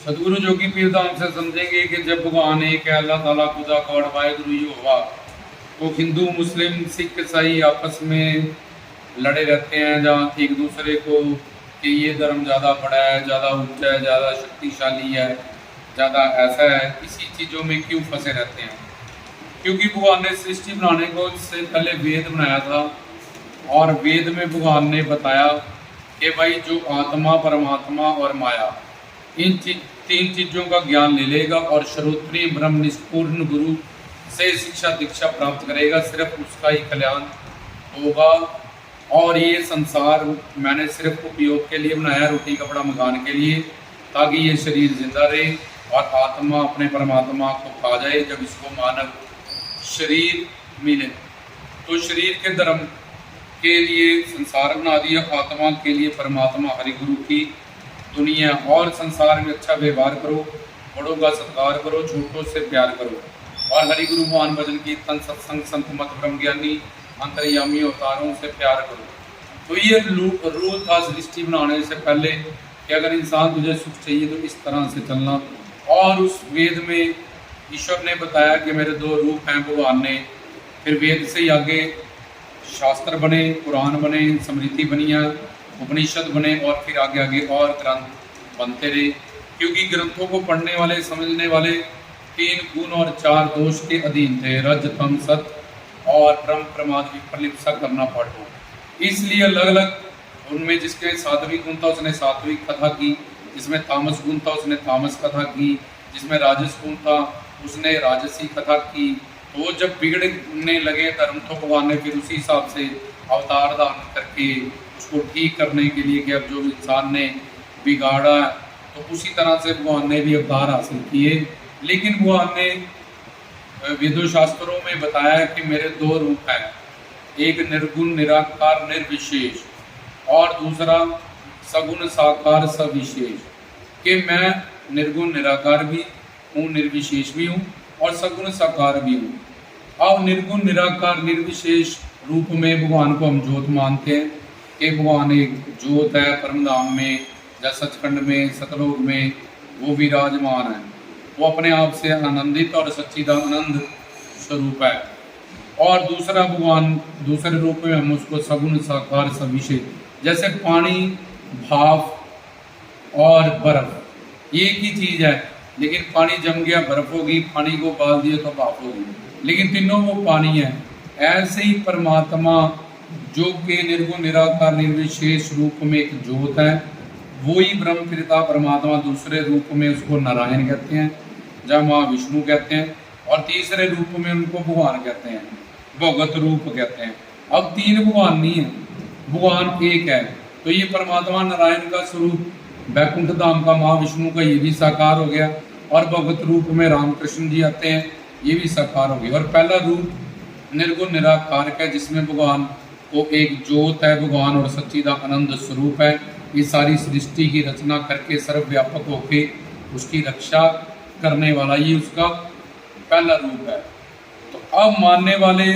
सतगुरु जोगी पीर धाम से समझेंगे कि जब भगवान एक है, अल्लाह ताला खुदा गॉड वाहिगुरु यहोवा, तो हिंदू मुस्लिम सिख ईसाई आपस में लड़े रहते हैं, जहाँ एक दूसरे को कि ये धर्म ज़्यादा बड़ा है, ज़्यादा ऊंचा है, ज़्यादा शक्तिशाली है, ज़्यादा ऐसा है। इसी चीज़ों में क्यों फंसे रहते हैं? क्योंकि भगवान ने सृष्टि बनाने को से पहले वेद बनाया था, और वेद में भगवान ने बताया कि भाई जो आत्मा, परमात्मा और माया, इन तीन चीज़ों का ज्ञान ले लेगा और श्रोत्रिय ब्रह्मनिष्ठ गुरु से शिक्षा दीक्षा प्राप्त करेगा, सिर्फ उसका ही कल्याण होगा। और ये संसार मैंने सिर्फ उपयोग के लिए बनाया, रोटी कपड़ा मकान के लिए, ताकि ये शरीर जिंदा रहे और आत्मा अपने परमात्मा को पा जाए जब इसको मानव शरीर मिले। तो शरीर के धर्म के लिए संसार बना दिया, आत्मा के लिए परमात्मा हरि गुरु की दुनिया। और संसार में अच्छा व्यवहार करो, बड़ों का सत्कार करो, छोटों से प्यार करो, और हरि गुरु भगवान भजन कीर्तन सत्संग संत मत ब्रह्म ज्ञानी अंतर्यामी अवतारों से प्यार करो। तो ये रूल था सृष्टि बनाने से पहले कि अगर इंसान तुझे सुख चाहिए तो इस तरह से चलना। और उस वेद में ईश्वर ने बताया कि मेरे दो रूप हैं भगवान ने। फिर वेद से ही आगे शास्त्र बने, पुराण बने, स्मृति बनी है, उपनिषद बने, और फिर आगे आगे और ग्रंथ बनते रहे। क्योंकि ग्रंथों को पढ़ने वाले, समझने वाले 3 गुण और 4 दोष के अधीन थे, रज तम सत और ब्रह्म प्रमाद विप्रलिप्सा करना पढ़ो। इसलिए अलग अलग उनमें जिसके सात्विक गुण था उसने सात्विक कथा की, जिसमें तामस गुण था उसने तामस कथा की, जिसमें राजस गुण था उसने राजसी कथा की। तो वो जब बिगड़ने लगे धर्म, तो भगवान ने फिर उसी हिसाब से अवतार धारण करके उसको ठीक करने के लिए कि अब जो इंसान ने बिगाड़ा तो उसी तरह से भगवान ने भी अवतार हासिल किए। लेकिन भगवान ने वेदों शास्त्रों में बताया कि मेरे 2 रूप हैं, एक निर्गुण निराकार निर्विशेष और दूसरा सगुण साकार सविशेष। कि मैं निर्गुण निराकार भी हूँ, निर्विशेष भी हूँ और सगुण साकार भी हूँ। अब निर्गुण निराकार निर्विशेष रूप में भगवान को हम ज्योत मानते हैं कि भगवान एक ज्योत है, परमधाम में या सचखंड में, सतलोक में वो विराजमान है। वो अपने आप से आनंदित और सच्चिदानंद स्वरूप है। और दूसरा भगवान दूसरे रूप में हम उसको सगुण साकार सविशेष, जैसे पानी, भाप और बर्फ एक ही चीज़ है, लेकिन पानी जम गया बर्फ होगी, पानी को उबाल दिया तो भाप होगी, लेकिन तीनों वो पानी है। ऐसे ही परमात्मा जो कि निर्गुण निराकार निर्विशेष रूप में एक ज्योत है, वो ही ब्रह्म पिता परमात्मा दूसरे रूप में उसको नारायण कहते हैं, जहाँ माँ विष्णु कहते हैं, और तीसरे रूप में उनको भगवान कहते हैं, भगवत रूप कहते हैं। अब 3 भगवान नहीं है, भगवान एक है। तो ये परमात्मा नारायण का स्वरूप बैकुंठ धाम का महाविष्णु का ये भी साकार हो गया, और भगवत रूप में रामकृष्ण जी आते हैं, ये भी साकार हो गया। और पहला रूप निर्गुण निराकार का, जिसमें भगवान को एक ज्योत है भगवान और सच्चिदानंद स्वरूप है। ये सारी सृष्टि की रचना करके सर्वव्यापक होके उसकी रक्षा करने वाला, ये उसका पहला रूप है। तो अब मानने वाले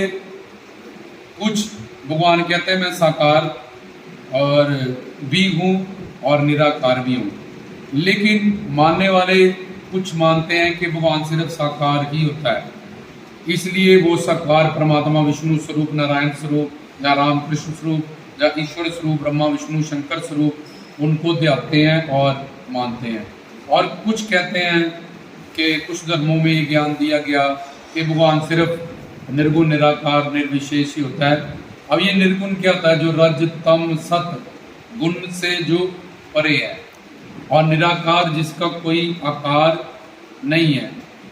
कुछ भगवान कहते हैं मैं साकार और भी हूँ और निराकार भी हूँ, लेकिन मानने वाले कुछ मानते हैं कि भगवान सिर्फ साकार ही होता है। इसलिए वो साकार परमात्मा विष्णु स्वरूप, नारायण स्वरूप या रामकृष्ण स्वरूप या ईश्वर स्वरूप, ब्रह्मा विष्णु शंकर स्वरूप उनको ध्याते हैं और मानते हैं। और कुछ कहते हैं कि कुछ धर्मों में ये ज्ञान दिया गया कि भगवान सिर्फ निर्गुण निराकार निर्विशेष ही होता है। अब ये निर्गुण क्या होता है? जो रज तम सत गुण से जो परे है, और निराकार जिसका कोई आकार नहीं है,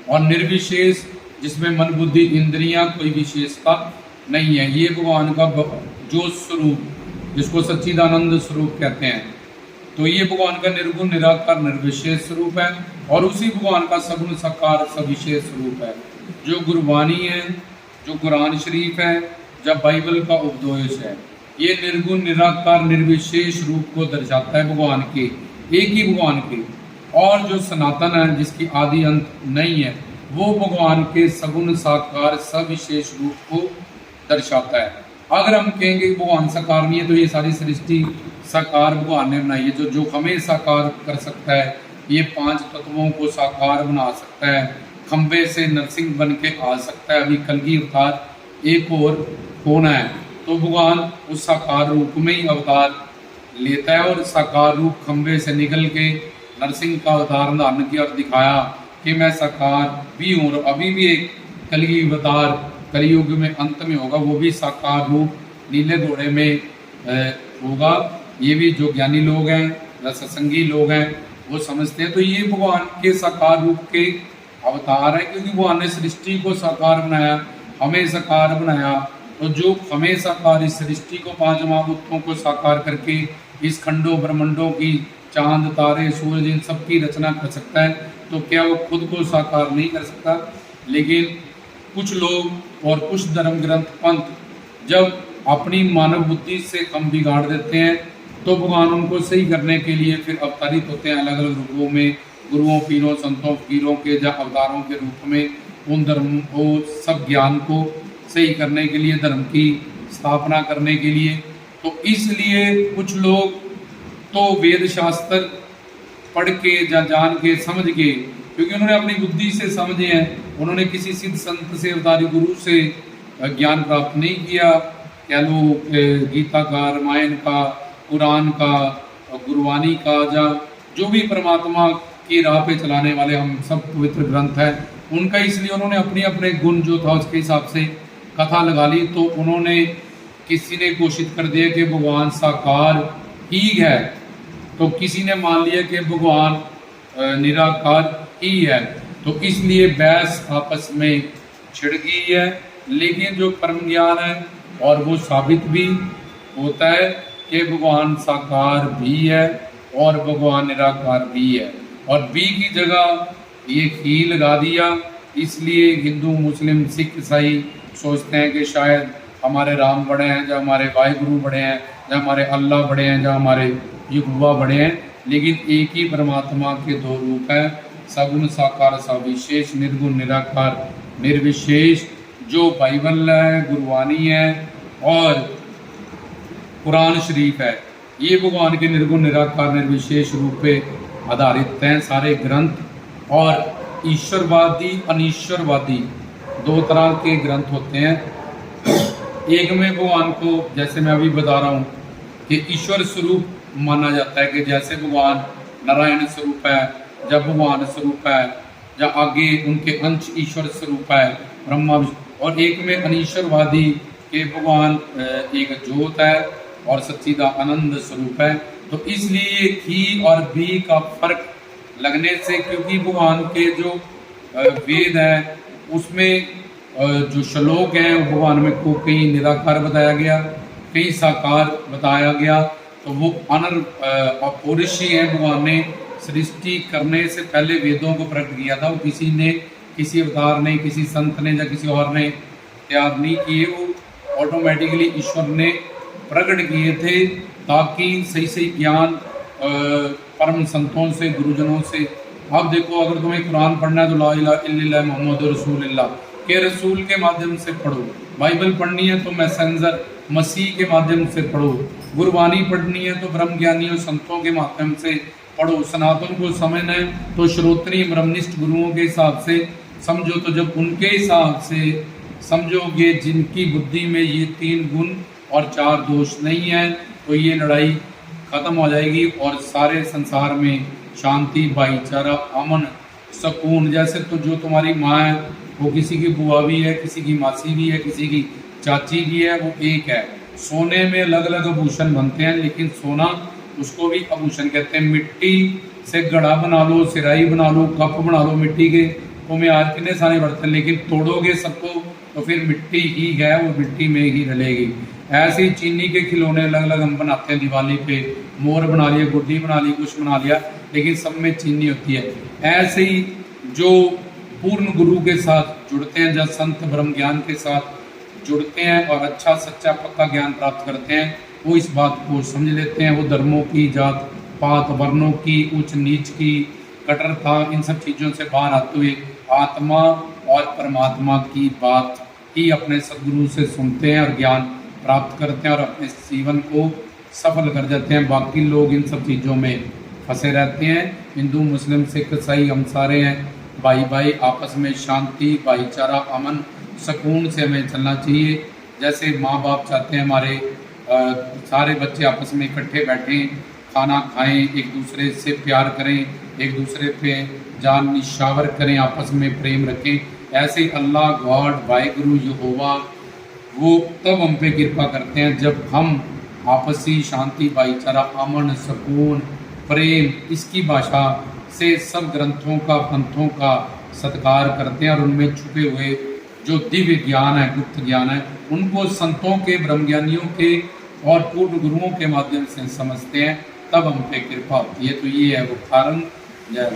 और निर्विशेष जिसमें मन बुद्धि इंद्रियां कोई विशेषता नहीं है। ये भगवान का जो स्वरूप, जिसको सच्चिदानंद स्वरूप कहते हैं, तो ये भगवान का निर्गुण निराकार निर्विशेष स्वरूप है। और उसी भगवान का सगुण साकार सविशेष स्वरूप है, जो गुरबानी है, जो कुरान शरीफ है, जब बाइबल का उपदेश है। ये निर्गुण निराकार निर्विशेष रूप को दर्शाता है भगवान के, एक ही भगवान के। और जो सनातन है, जिसकी आदि अंत नहीं है, वो भगवान के सगुण साकार सविशेष रूप को दर्शाता है। अगर हम कहेंगे कि भगवान साकार नहीं है, तो ये सारी सृष्टि साकार भगवान ने बनाई है। जो हमें साकार कर सकता है ये 5 तत्वों को साकार बना सकता है। खंबे से नरसिंह बन के आ सकता है। अभी कलगी अवतार एक और कौन है, तो भगवान उस साकार रूप में ही अवतार लेता है और साकार रूप खंबे से निकल के नरसिंह का अवतार धारण किया और दिखाया कि मैं साकार भी हूँ। और अभी भी एक कलगी अवतार कलयुग में अंत में होगा, वो भी साकार रूप नीले घोड़े में होगा। ये भी जो ज्ञानी लोग हैं या सत्संगी लोग हैं वो समझते हैं। तो ये भगवान के साकार रूप के अवतार है, क्योंकि भगवान ने सृष्टि को साकार बनाया, हमें साकार बनाया। तो जो हमें साकार, इस सृष्टि को 5 महाभूतों को साकार करके इस खंडों ब्रह्मंडों की, चांद तारे सूरज इन सब की रचना कर सकता है, तो क्या वो खुद को साकार नहीं कर सकता? लेकिन कुछ लोग और कुछ धर्म ग्रंथ पंथ जब अपनी मानव बुद्धि से हम बिगाड़ देते हैं, तो भगवान उनको सही करने के लिए फिर अवतरित होते हैं अलग अलग रूपों में, गुरुओं, पीरों, संतों, फकीरों के या अवतारों के रूप में, उन धर्म को, सब ज्ञान को सही करने के लिए, धर्म की स्थापना करने के लिए। तो इसलिए कुछ लोग तो वेद शास्त्र पढ़ के या जान के समझ के, क्योंकि उन्होंने अपनी बुद्धि से समझे हैं, उन्होंने किसी सिद्ध संत से, अवतारी गुरु से ज्ञान प्राप्त नहीं किया। कह लो गीता का, रामायण का, कुरान का, गुरबानी का, या जो भी परमात्मा की राह पे चलाने वाले हम सब पवित्र ग्रंथ हैं उनका, इसलिए उन्होंने अपने अपने गुण जो था उसके हिसाब से कथा लगा ली। तो उन्होंने, किसी ने घोषित कर दिया कि भगवान साकार ही है, तो किसी ने मान लिया कि भगवान निराकार ही है। तो इसलिए बहस आपस में छिड़ गई है। लेकिन जो परम ज्ञान है और वो साबित भी होता है कि भगवान साकार भी है और भगवान निराकार भी है। और बी की जगह ये ही लगा दिया, इसलिए हिंदू, मुस्लिम, सिख, ईसाई सोचते हैं कि शायद हमारे राम बड़े हैं, या हमारे वाहिगुरु बड़े हैं, या हमारे अल्लाह बड़े हैं, या हमारे यहोवा बड़े हैं। लेकिन एक ही परमात्मा के 2 रूप हैं, सगुण साकार सविशेष, निर्गुण निराकार निर्विशेष। जो बाइबल है, गुरबानी है और कुरान शरीफ है, ये भगवान के निर्गुण निराकार निर्विशेष रूप पे आधारित हैं सारे ग्रंथ। और ईश्वरवादी, अनीश्वरवादी 2 तरह के ग्रंथ होते हैं। एक में भगवान को, जैसे मैं अभी बता रहा हूँ, कि ईश्वर स्वरूप माना जाता है, कि जैसे भगवान नारायण स्वरूप है, जब भगवान स्वरूप है, या आगे उनके अंश ईश्वर स्वरूप है, ब्रह्मा। और एक में अनीश्वरवादी के भगवान एक ज्योत है और सच्चिदानंद स्वरूप है। तो इसलिए ही और भी का फर्क लगने से, क्योंकि भगवान के जो वेद हैं उसमें जो श्लोक हैं वो भगवान में को कहीं निराकार बताया गया, कहीं साकार बताया गया। तो वो अपौरुषी है। भगवान ने सृष्टि करने से पहले वेदों को प्रकट किया था। वो किसी ने, किसी अवतार ने, किसी संत ने या किसी और ने तैयार नहीं किए, वो ऑटोमेटिकली ईश्वर ने प्रकट किए थे, ताकि सही सही ज्ञान परम संतों से, गुरुजनों से। अब देखो, अगर तुम्हें कुरान पढ़ना है तो ला इलाहा इल्लल्लाह मुहम्मद रसूलुल्लाह के रसूल के माध्यम से पढ़ो। बाइबल पढ़नी है तो मैसेंजर मसीह के माध्यम से पढ़ो। गुरबानी पढ़नी है तो ब्रह्म ज्ञानियों संतों के माध्यम से पढ़ो। सनातन को समझना है तो श्रोत्रिय ब्रह्मनिष्ठ गुरुओं के हिसाब से समझो। तो जब उनके हिसाब से समझोगे, जिनकी बुद्धि में ये 3 गुण और 4 दोष नहीं है, तो ये लड़ाई खत्म हो जाएगी और सारे संसार में शांति, भाईचारा, अमन, सुकून। जैसे तो जो तुम्हारी माँ है वो किसी की बुआ भी है, किसी की मासी भी है, किसी की चाची भी है, वो एक है। सोने में अलग अलग आभूषण बनते हैं, लेकिन सोना उसको भी आभूषण कहते हैं। मिट्टी से घड़ा बना लो, सिराई बना लो, कप बना लो मिट्टी के, तो मैं आज कितने सारे बर्तन, लेकिन तोड़ोगे सबको तो फिर मिट्टी ही है, वो मिट्टी में ही रलेगी। ऐसे ही चीनी के खिलौने अलग अलग हम बनाते हैं दिवाली पे, मोर बना लिया, गुड्डी बना ली, कुछ बना लिया, लेकिन सब में चीनी होती है। ऐसे ही जो पूर्ण गुरु के साथ जुड़ते हैं, जब संत ब्रह्म ज्ञान के साथ जुड़ते हैं और अच्छा सच्चा पक्का ज्ञान प्राप्त करते हैं, वो इस बात को समझ लेते हैं। वो धर्मों की, जात पात, वर्णों की, उच्च नीच की, कट्टरता, इन सब चीज़ों से बाहर आते हुए आत्मा और परमात्मा की बात ही अपने सदगुरु से सुनते हैं और ज्ञान प्राप्त करते हैं और अपने जीवन को सफल कर जाते हैं। बाकी लोग इन सब चीज़ों में फंसे रहते हैं। हिंदू मुस्लिम सिख ईसाई हम सारे हैं भाई भाई, आपस में शांति भाईचारा अमन सुकून से हमें चलना चाहिए। जैसे माँ बाप चाहते हैं हमारे सारे बच्चे आपस में इकट्ठे बैठें, खाना खाएं, एक दूसरे से प्यार करें, एक दूसरे पे जान निशावर करें, आपस में प्रेम रखें। ऐसे अल्लाह गॉड वाहिगुरु यहोवा वो तब हम पे कृपा करते हैं जब हम आपसी शांति भाईचारा अमन सुकून प्रेम इसकी भाषा से सब ग्रंथों का पंथों का सत्कार करते हैं और उनमें छुपे हुए जो दिव्य ज्ञान है गुप्त ज्ञान है उनको संतों के ब्रह्मज्ञानियों के और पूर्व गुरुओं के माध्यम से समझते हैं, तब हम पे कृपा होती है। तो ये है वो कारण। जय